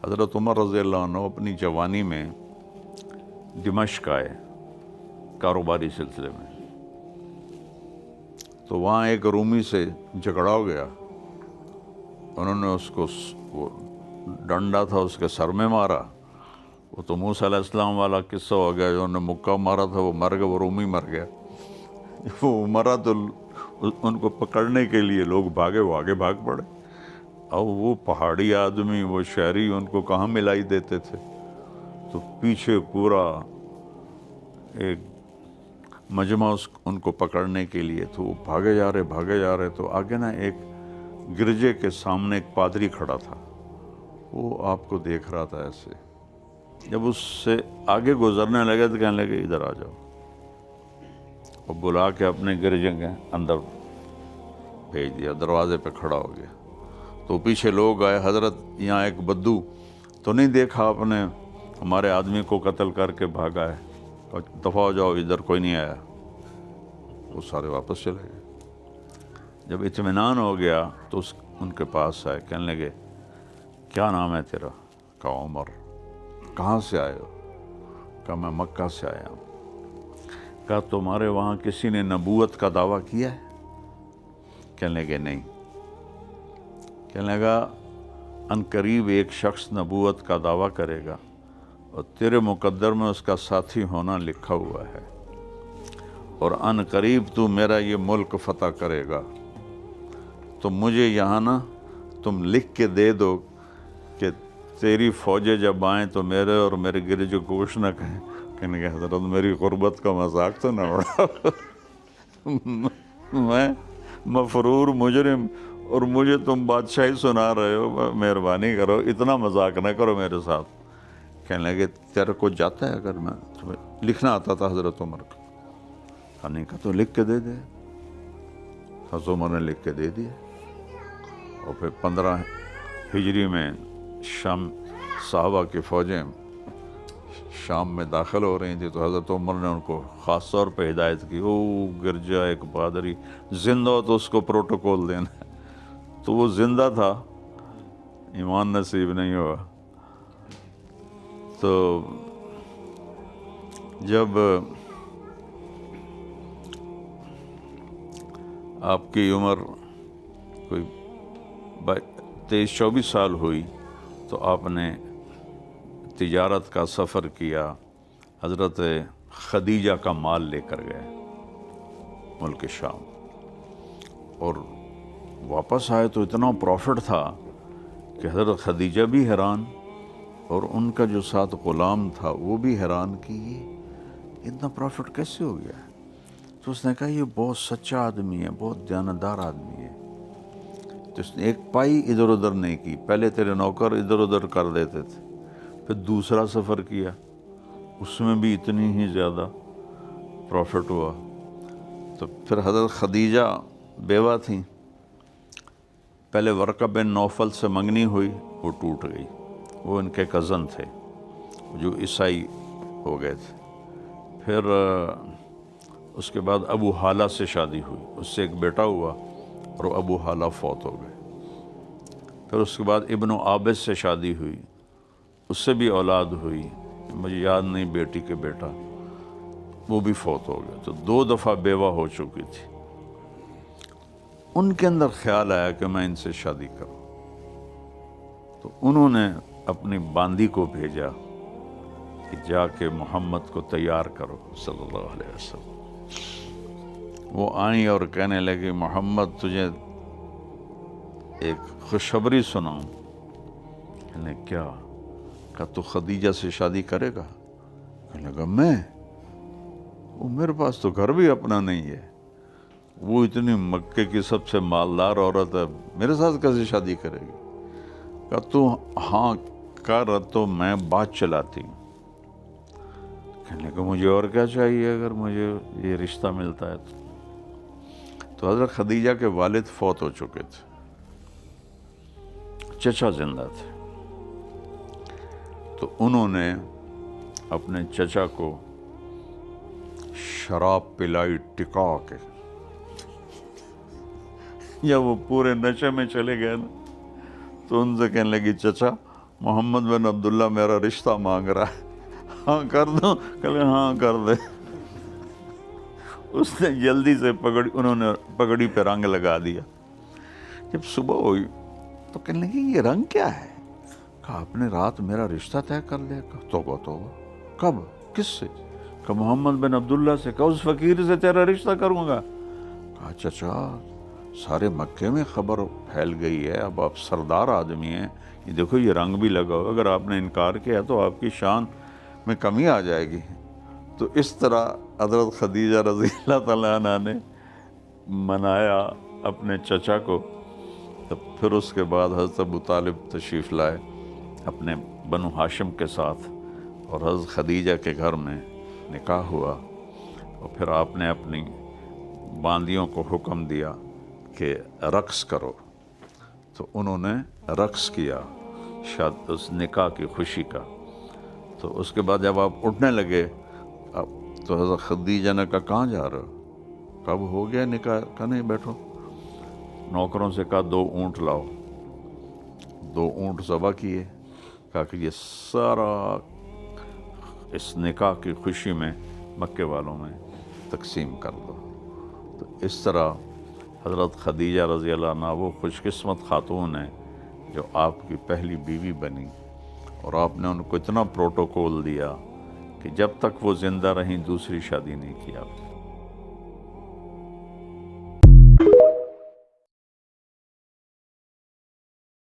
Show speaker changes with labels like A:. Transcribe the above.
A: حضرت عمر رضی اللہ عنہ اپنی جوانی میں دمشق آئے کاروباری سلسلے میں، تو وہاں ایک رومی سے جھگڑا ہو گیا، انہوں نے اس کو وہ ڈنڈا تھا اس کے سر میں مارا، وہ تو موسیٰ علیہ السلام والا قصہ ہو گیا، جو انہوں نے مکہ مارا تھا وہ مر گیا، وہ رومی مر گیا، وہ مرا تو ان کو پکڑنے کے لیے لوگ بھاگے، وہ آگے بھاگ پڑے، اور وہ پہاڑی آدمی، وہ شہری ان کو کہاں ملائی دیتے تھے، تو پیچھے پورا ایک مجمع ان کو پکڑنے کے لیے، تو وہ بھاگے جا رہے، تو آگے نا ایک گرجے کے سامنے ایک پادری کھڑا تھا، وہ آپ کو دیکھ رہا تھا ایسے، جب اس سے آگے گزرنے لگے تو کہنے لگے ادھر آ جاؤ، اور بلا کے اپنے گرجے کے اندر بھیج دیا، دروازے پہ کھڑا ہو گیا، تو پیچھے لوگ آئے، حضرت یہاں ایک بدو تو نہیں دیکھا آپ نے، ہمارے آدمی کو قتل کر کے بھاگا ہے، اور دفع ہو جاؤ، ادھر کوئی نہیں آیا، وہ سارے واپس چلے گئے۔ جب اطمینان ہو گیا تو ان کے پاس آئے، کہنے لگے کیا نام ہے تیرا؟ کہا عمر۔ کہاں سے آئے ہو؟ کہا میں مکہ سے آیا ہوں۔ کہا تمہارے وہاں کسی نے نبوت کا دعویٰ کیا ہے؟ کہنے لگے نہیں۔ کہنے لگا ان قریب ایک شخص نبوت کا دعویٰ کرے گا اور تیرے مقدر میں اس کا ساتھی ہونا لکھا ہوا ہے، اور ان قریب تو میرا یہ ملک فتح کرے گا، تو مجھے یہاں نا تم لکھ کے دے دو کہ تیری فوجیں جب آئیں تو میرے اور میرے گرج گوش نہ کہیں۔ کہنے کہ حضرت میری غربت کا مذاق تو نہ اڑاؤ، میں مفرور مجرم اور مجھے تم بادشاہی سنا رہے ہو، مہربانی کرو اتنا مذاق نہ کرو میرے ساتھ۔ کہنے لگے تیرے کو جاتا ہے اگر میں تمہیں لکھنا آتا تھا حضرت عمر کو؟ کہنے کا تو لکھ کے دے دے۔ حضرت عمر نے لکھ کے دے دیا، اور پھر 15 ہجری میں شام صحابہ کی فوجیں شام میں داخل ہو رہی تھی، تو حضرت عمر نے ان کو خاص طور پہ ہدایت کی، او گرجا ایک پادری زندہ ہو تو اس کو پروٹوکول دینا ہے، تو وہ زندہ تھا، ایمان نصیب نہیں ہوا۔ تو جب آپ کی عمر کوئی 23-24 سال ہوئی تو آپ نے تجارت کا سفر کیا، حضرت خدیجہ کا مال لے کر گئے ملک شام، اور واپس آئے تو اتنا پروفٹ تھا کہ حضرت خدیجہ بھی حیران، اور ان کا جو ساتھ غلام تھا وہ بھی حیران کہ یہ اتنا پروفٹ کیسے ہو گیا ہے؟ تو اس نے کہا یہ بہت سچا آدمی ہے، بہت دیانتدار آدمی ہے۔ تو اس نے ایک پائی ادھر ادھر نہیں کی، پہلے تیرے نوکر ادھر ادھر کر دیتے تھے، پھر دوسرا سفر کیا، اس میں بھی اتنی ہی زیادہ پروفٹ ہوا۔ تو پھر حضرت خدیجہ بیوہ تھیں، پہلے ورقہ بن نوفل سے منگنی ہوئی، وہ ٹوٹ گئی، وہ ان کے کزن تھے جو عیسائی ہو گئے تھے۔ پھر اس کے بعد ابو حالہ سے شادی ہوئی، اس سے ایک بیٹا ہوا اور ابو حالہ فوت ہو گئے۔ پھر اس کے بعد ابن عابس سے شادی ہوئی، اس سے بھی اولاد ہوئی، مجھے یاد نہیں بیٹی کے بیٹا، وہ بھی فوت ہو گئے، تو 2 دفعہ بیوہ ہو چکی تھی۔ ان کے اندر خیال آیا کہ میں ان سے شادی کروں، تو انہوں نے اپنی باندی کو بھیجا کہ جا کے محمد کو تیار کرو صلی اللہ علیہ وسلم۔ وہ آئیں اور کہنے لگی محمد تجھے ایک خوشخبری سناؤں۔ کہنے کیا؟ کہا تو خدیجہ سے شادی کرے گا؟ کہنے لگا میں؟ وہ میرے پاس تو گھر بھی اپنا نہیں ہے، وہ اتنی مکے کی سب سے مالدار عورت ہے، میرے ساتھ کیسے شادی کرے گی؟ کہا تو ہاں کر تو میں بات چلاتی ہوں۔ کہنے لگا مجھے اور کیا چاہیے اگر مجھے یہ رشتہ ملتا ہے تو حضرت خدیجہ کے والد فوت ہو چکے تھے، چچا زندہ تھے، تو انہوں نے اپنے چچا کو شراب پلائی ٹکا کے، یا وہ پورے نشے میں چلے گئے نا، تو ان سے کہنے لگی چچا محمد بن عبداللہ میرا رشتہ مانگ رہا ہے، ہاں کر دوں؟ کہ ہاں کر دے۔ اس نے جلدی سے انہوں نے پگڑی پہ رنگ لگا دیا۔ جب صبح ہوئی تو کہنے لگی یہ رنگ کیا ہے؟ کہا آپ نے رات میرا رشتہ طے کر لیا۔ کہا توبہ توبہ، کب؟ کس سے؟ کہا محمد بن عبداللہ سے۔ کہا اس فقیر سے تیرا رشتہ کروں گا؟ کہا چچا سارے مکے میں خبر پھیل گئی ہے، اب آپ سردار آدمی ہیں، یہ دیکھو یہ رنگ بھی لگا ہو، اگر آپ نے انکار کیا تو آپ کی شان میں کمی آ جائے گی۔ تو اس طرح حضرت خدیجہ رضی اللہ تعالیٰ عنہ نے منایا اپنے چچا کو۔ تب پھر اس کے بعد حضرت ابو طالب تشریف لائے اپنے بنو ہاشم کے ساتھ، اور حضرت خدیجہ کے گھر میں نکاح ہوا، اور پھر آپ نے اپنی باندیوں کو حکم دیا کہ رقص کرو، تو انہوں نے رقص کیا شاید اس نکاح کی خوشی کا۔ تو اس کے بعد جب آپ اٹھنے لگے تو حضرت خدیجہ نے کہا کہاں جا رہے ہو؟ کب ہو گیا نکاح؟ کہا نہیں بیٹھو۔ نوکروں سے کہا 2 اونٹ لاؤ، 2 اونٹ ذبح کیے، کہا کہ یہ سارا اس نکاح کی خوشی میں مکے والوں میں تقسیم کر دو۔ تو اس طرح حضرت خدیجہ رضی اللہ عنہ وہ خوش قسمت خاتون ہیں جو آپ کی پہلی بیوی بنی، اور آپ نے ان کو اتنا پروٹوکول دیا کہ جب تک وہ زندہ رہیں دوسری شادی نہیں کی آپ نے۔